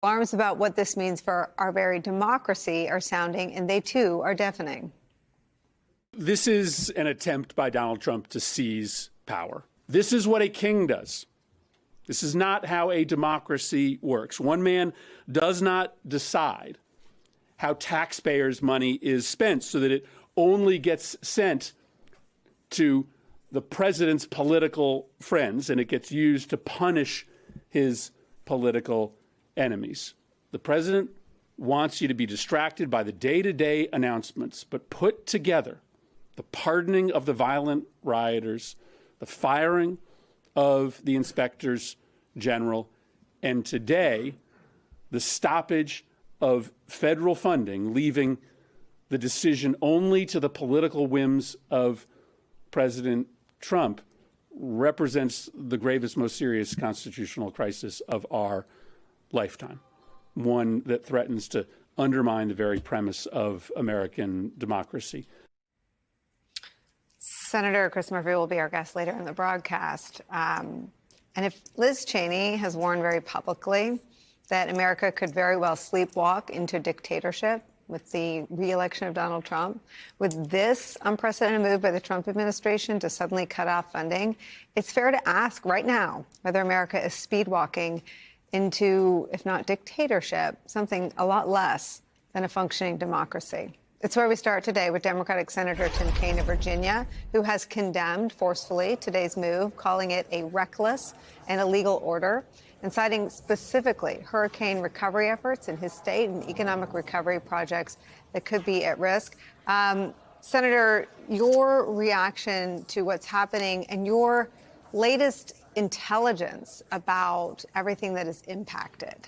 Alarms about what this means for our very democracy are sounding, and they, too, are deafening. This is an attempt by Donald Trump to seize power. This is what a king does. This is not how a democracy works. One man does not decide how taxpayers' money is spent so that it only gets sent to the president's political friends and it gets used to punish his political enemies. The president wants you to be distracted by the day-to-day announcements, but put together the pardoning of the violent rioters, the firing of the inspectors general, and today, the stoppage of federal funding, leaving the decision only to the political whims of President Trump, represents the gravest, most serious constitutional crisis of our lifetime, one that threatens to undermine the very premise of American democracy. Senator Chris Murphy will be our guest later in the broadcast. And if Liz Cheney has warned very publicly that America could very well sleepwalk into dictatorship with the re-election of Donald Trump, with this unprecedented move by the Trump administration to suddenly cut off funding, it's fair to ask right now whether America is speedwalking into, if not dictatorship, something a lot less than a functioning democracy. It's where we start today with Democratic Senator Tim Kaine of Virginia, who has condemned forcefully today's move, calling it a reckless and illegal order, and citing specifically hurricane recovery efforts in his state and economic recovery projects that could be at risk. Senator, your reaction to what's happening and your latest intelligence about everything that is impacted.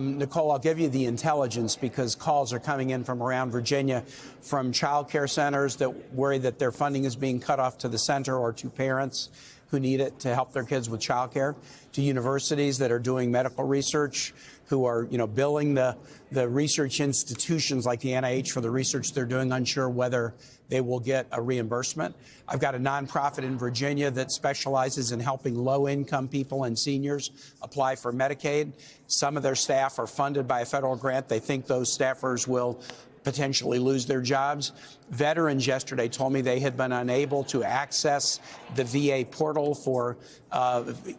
Nicole, I'll give you the intelligence because calls are coming in from around Virginia from child care centers that worry that their funding is being cut off to the center or to parents who need it to help their kids with child care, to universities that are doing medical research, who are, billing the research institutions like the NIH for the research they're doing, unsure whether they will get a reimbursement. I've got a nonprofit in Virginia that specializes in helping low-income people and seniors apply for Medicaid. Some of their staff are funded by a federal grant. They think those staffers will potentially lose their jobs. Veterans yesterday told me they had been unable to access the VA portal for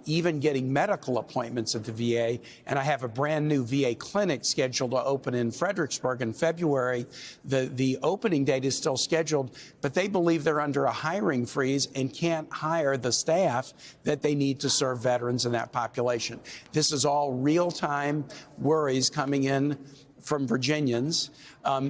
even getting medical appointments at the VA. And I have a brand new VA clinic scheduled to open in Fredericksburg in February. The opening date is still scheduled, but they believe they're under a hiring freeze and can't hire the staff that they need to serve veterans in that population. This is all real-time worries coming in from Virginians.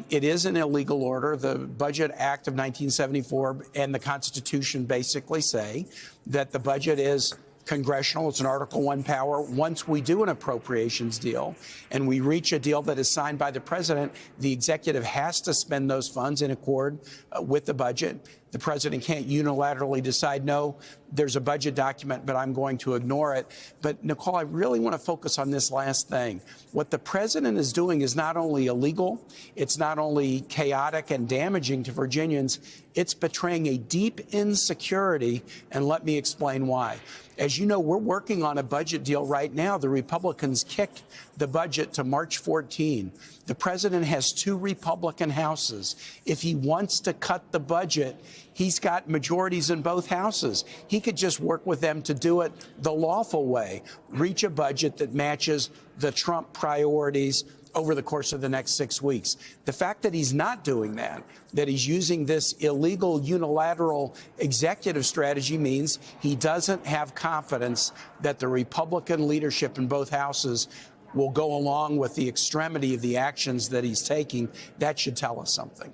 It is an illegal order. The Budget Act of 1974 and the Constitution basically say that the budget is congressional. It's an Article I power. Once we do an appropriations deal and we reach a deal that is signed by the president, the executive has to spend those funds in accord with the budget. The president can't unilaterally decide, no, there's a budget document, but I'm going to ignore it. But, Nicole, I really want to focus on this last thing. What the president is doing is not only illegal, it's not only chaotic and damaging to Virginians, it's betraying a deep insecurity, and let me explain why. As you know, we're working on a budget deal right now. The Republicans kicked the budget to March 14. The president has 2 Republican houses. If he wants to cut the budget, he's got majorities in both houses. He could just work with them to do it the lawful way, reach a budget that matches the Trump priorities over the course of the next 6 weeks. The fact that he's not doing that he's using this illegal unilateral executive strategy means he doesn't have confidence that the Republican leadership in both houses will go along with the extremity of the actions that he's taking. That should tell us something.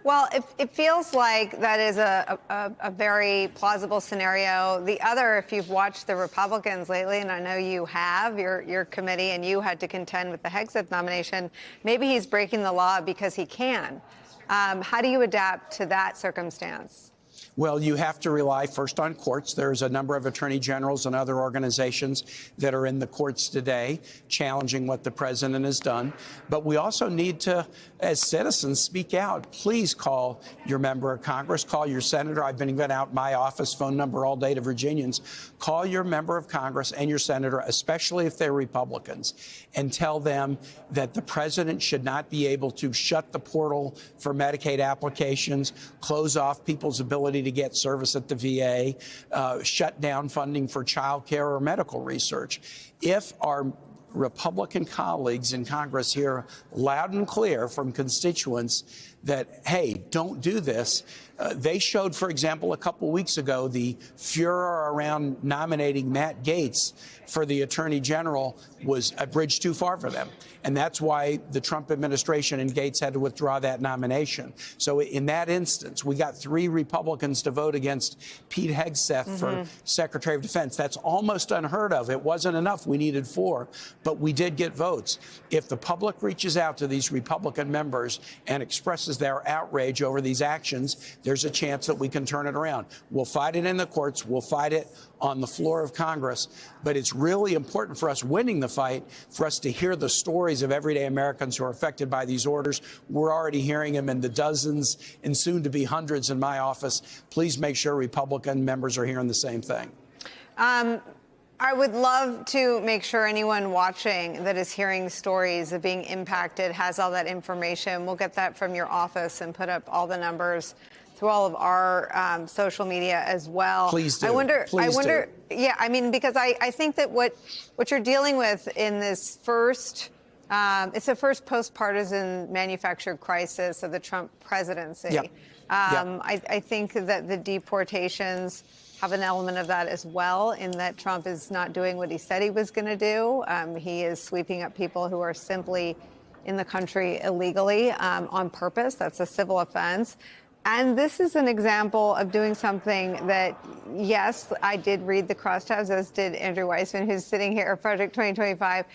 Well, it feels like that is a very plausible scenario. The other, if you've watched the Republicans lately, and I know you have, your committee, and you had to contend with the Hegseth nomination, maybe he's breaking the law because he can. How do you adapt to that circumstance? Well, you have to rely first on courts. There's a number of attorney generals and other organizations that are in the courts today challenging what the president has done. But we also need to, as citizens, speak out. Please call your member of Congress, call your senator. I've been giving out my office phone number all day to Virginians. Call your member of Congress and your senator, especially if they're Republicans, and tell them that the president should not be able to shut the portal for Medicaid applications, close off people's ability to get service at the VA, shut down funding for child care or medical research. If our Republican colleagues in Congress hear loud and clear from constituents that, hey, don't do this. They showed, for example, a couple weeks ago, the furor around nominating Matt Gaetz for the Attorney General was a bridge too far for them. And that's why the Trump administration and Gaetz had to withdraw that nomination. So in that instance, we got 3 Republicans to vote against Pete Hegseth for Secretary of Defense. That's almost unheard of. It wasn't enough. We needed 4, but we did get votes. If the public reaches out to these Republican members and expresses their outrage over these actions, there's a chance that we can turn it around. We'll fight it in the courts. We'll fight it on the floor of Congress. But it's really important for us winning the fight, for us to hear the stories of everyday Americans who are affected by these orders. We're already hearing them in the dozens and soon to be hundreds in my office. Please make sure Republican members are hearing the same thing. I would love to make sure anyone watching that is hearing stories of being impacted has all that information. We'll get that from your office and put up all the numbers through all of our social media as well. Please do. I wonder. Do. Yeah, I mean, because I think that what you're dealing with in this first, it's the first post-partisan manufactured crisis of the Trump presidency. Yep. I think that the deportations have an element of that as well, in that Trump is not doing what he said he was going to do. He is sweeping up people who are simply in the country illegally on purpose. That's a civil offense. And this is an example of doing something that, yes, I did read the crosstabs, as did Andrew Weissman, who's sitting here at Project 2025.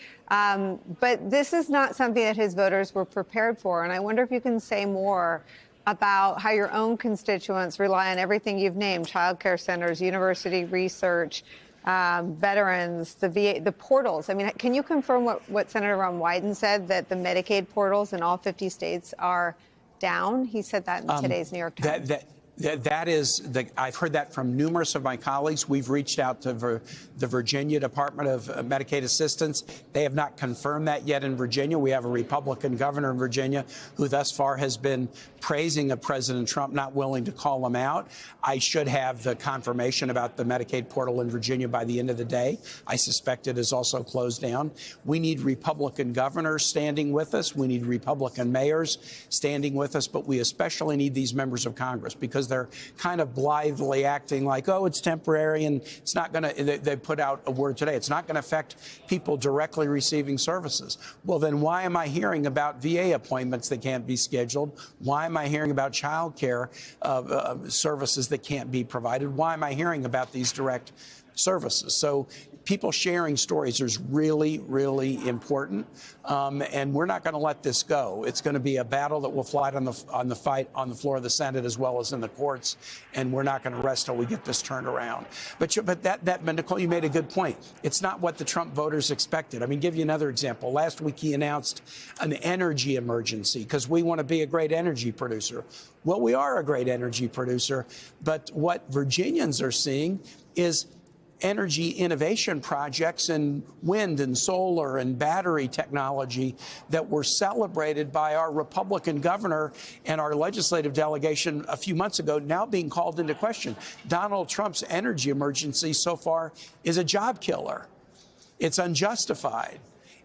But this is not something that his voters were prepared for. And I wonder if you can say more about how your own constituents rely on everything you've named: child care centers, university research, veterans, the VA, the portals. I mean, can you confirm what Senator Ron Wyden said, that the Medicaid portals in all 50 states are down? He said that in today's New York Times. That is, I've heard that from numerous of my colleagues. We've reached out to the Virginia Department of Medicaid Assistance. They have not confirmed that yet in Virginia. We have a Republican governor in Virginia who thus far has been praising of President Trump, not willing to call him out. I should have the confirmation about the Medicaid portal in Virginia by the end of the day. I suspect it is also closed down. We need Republican governors standing with us. We need Republican mayors standing with us. But we especially need these members of Congress, because they're kind of blithely acting like, oh, it's temporary and it's not going to, they put out a word today, it's not going to affect people directly receiving services. Well, then why am I hearing about VA appointments that can't be scheduled? Why am I hearing about child care services that can't be provided? Why am I hearing about these direct services? So people sharing stories is really, really important, and we're not going to let this go. It's going to be a battle that will fight on the floor of the Senate as well as in the courts, and we're not going to rest till we get this turned around. But Nicole, you made a good point. It's not what the Trump voters expected. I mean, give you another example. Last week he announced an energy emergency because we want to be a great energy producer. Well, we are a great energy producer, but what Virginians are seeing is energy innovation projects in wind and solar and battery technology that were celebrated by our Republican governor and our legislative delegation a few months ago, now being called into question. Donald Trump's energy emergency so far is a job killer. It's unjustified.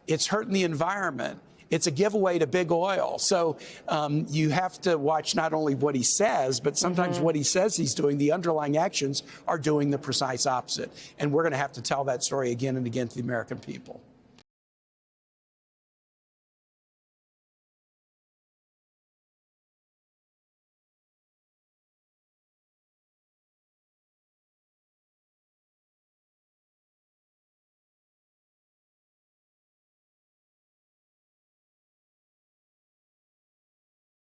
It's hurting the environment. It's a giveaway to big oil. So you have to watch not only what he says, but sometimes what he says he's doing, the underlying actions are doing the precise opposite. And we're going to have to tell that story again and again to the American people.